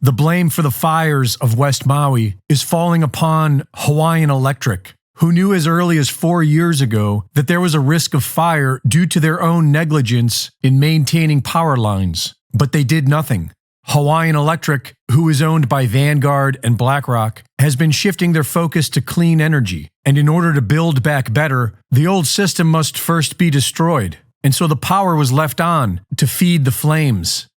The blame for the fires of West Maui is falling upon Hawaiian Electric, who knew as early as 4 years ago that there was a risk of fire due to their own negligence in maintaining power lines. But they did nothing. Hawaiian Electric, who is owned by Vanguard and BlackRock, has been shifting their focus to clean energy. And in order to build back better, the old system must first be destroyed. And so the power was left on to feed the flames.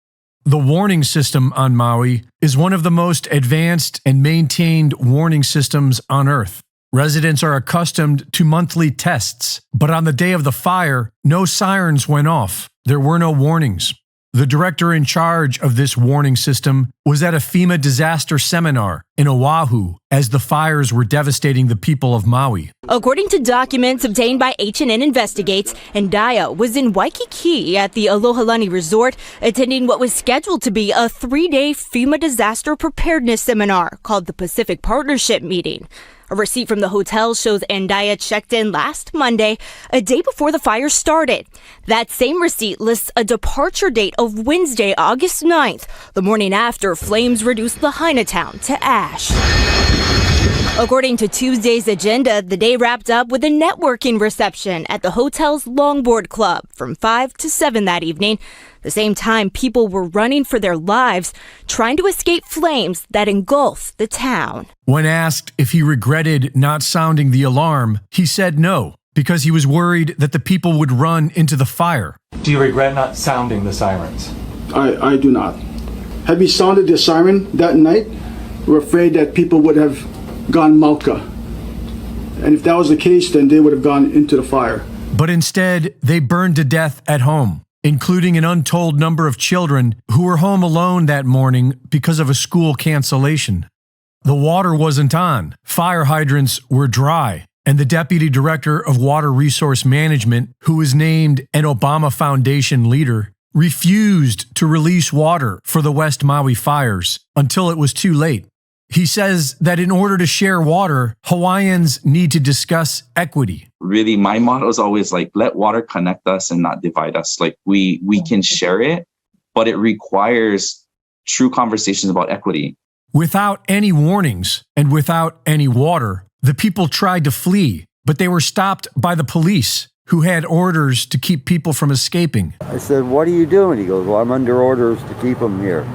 The warning system on Maui is one of the most advanced and maintained warning systems on Earth. Residents are accustomed to monthly tests, but on the day of the fire, no sirens went off. There were no warnings. The director in charge of this warning system was at a FEMA disaster seminar in Oahu as the fires were devastating the people of Maui. According to documents obtained by H&N Investigates, Ndaya was in Waikiki at the Alohalani Resort attending what was scheduled to be a 3-day FEMA disaster preparedness seminar called the Pacific Partnership Meeting. A receipt from the hotel shows Ndaya checked in last Monday, a day before the fire started. That same receipt lists a departure date of Wednesday, August 9th, the morning after flames reduced Lahaina town to ash. According to Tuesday's agenda, the day wrapped up with a networking reception at the hotel's Longboard Club from 5 to 7 that evening. The same time, people were running for their lives, trying to escape flames that engulf the town. When asked if he regretted not sounding the alarm, he said no, because he was worried that the people would run into the fire. Do you regret not sounding the sirens? I do not. Had we sounded the siren that night, we're afraid that people would have gone malka. And if that was the case, then they would have gone into the fire. But instead, they burned to death at home, including an untold number of children who were home alone that morning because of a school cancellation. The water wasn't on, fire hydrants were dry, and the deputy director of Water Resource Management, who was named an Obama Foundation leader, refused to release water for the West Maui fires until it was too late. He says that in order to share water, Hawaiians need to discuss equity. Really, my motto is always like, let water connect us and not divide us. Like we can share it, but it requires true conversations about equity. Without any warnings and without any water, the people tried to flee, but they were stopped by the police, who had orders to keep people from escaping. I said, "What are you doing?" He goes, "Well, I'm under orders to keep them here."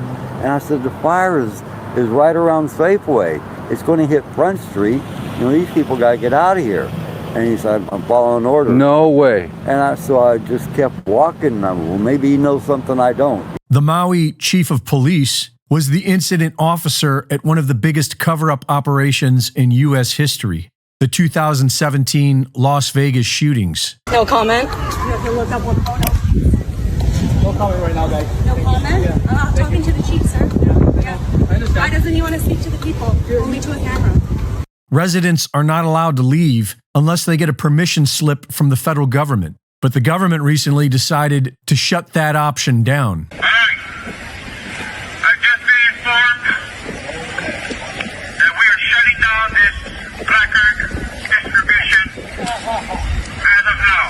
And I said, "The fire is right around Safeway. It's going to hit Front Street. You know, these people got to get out of here." And he said, "I'm following orders." No way. And so I just kept walking. Well, maybe he knows something I don't. The Maui chief of police was the incident officer at one of the biggest cover-up operations in U.S. history, the 2017 Las Vegas shootings. No comment? No comment right now, guys. No comment? Yeah. I'm talking to the chief, sir. Yeah. Why doesn't he want to speak to the people? Only to a camera. Residents are not allowed to leave unless they get a permission slip from the federal government. But the government recently decided to shut that option down. I've just been informed that we are shutting down this placard distribution as of now.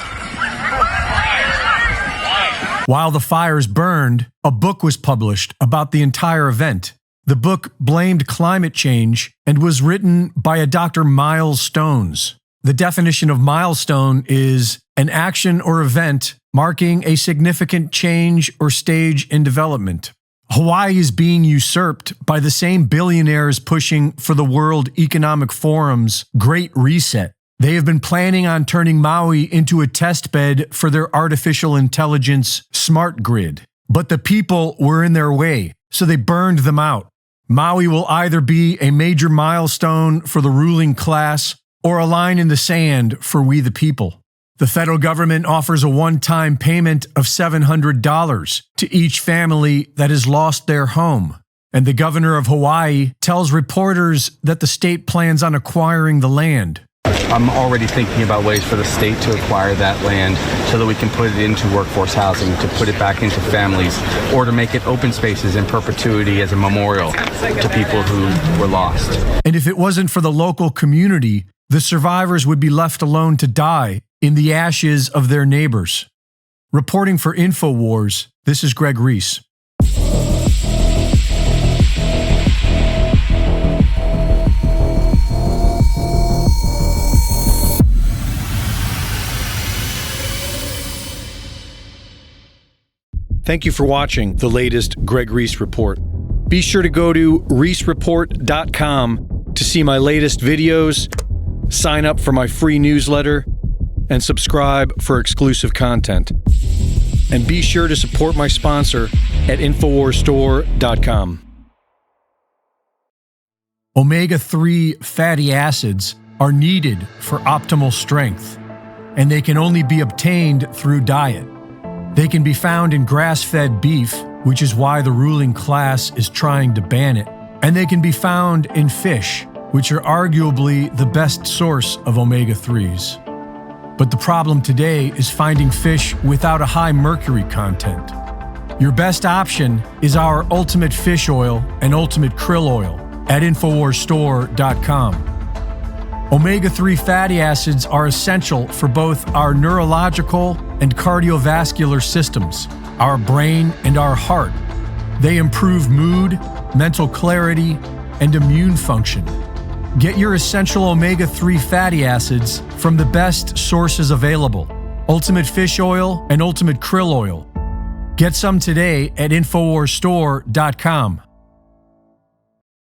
While the fires burned, a book was published about the entire event. The book blamed climate change and was written by a Dr. Miles Stones. The definition of milestone is an action or event marking a significant change or stage in development. Hawaii is being usurped by the same billionaires pushing for the World Economic Forum's Great Reset. They have been planning on turning Maui into a test bed for their artificial intelligence smart grid. But the people were in their way, so they burned them out. Maui will either be a major milestone for the ruling class or a line in the sand for we the people. The federal government offers a one-time payment of $700 to each family that has lost their home. And the governor of Hawaii tells reporters that the state plans on acquiring the land. I'm already thinking about ways for the state to acquire that land so that we can put it into workforce housing, to put it back into families, or to make it open spaces in perpetuity as a memorial to people who were lost. And if it wasn't for the local community, the survivors would be left alone to die in the ashes of their neighbors. Reporting for InfoWars, this is Greg Reese. Thank you for watching the latest Greg Reese Report. Be sure to go to reesereport.com to see my latest videos, sign up for my free newsletter, and subscribe for exclusive content. And be sure to support my sponsor at InfoWarsStore.com. Omega-3 fatty acids are needed for optimal strength, and they can only be obtained through diet. They can be found in grass-fed beef, which is why the ruling class is trying to ban it, and they can be found in fish, which are arguably the best source of omega-3s. But the problem today is finding fish without a high mercury content. Your best option is our Ultimate Fish Oil and Ultimate Krill Oil at InfoWarsStore.com. Omega-3 fatty acids are essential for both our neurological and cardiovascular systems, our brain and our heart. They improve mood, mental clarity, and immune function. Get your essential omega-3 fatty acids from the best sources available, Ultimate Fish Oil and Ultimate Krill Oil. Get some today at InfoWarsStore.com.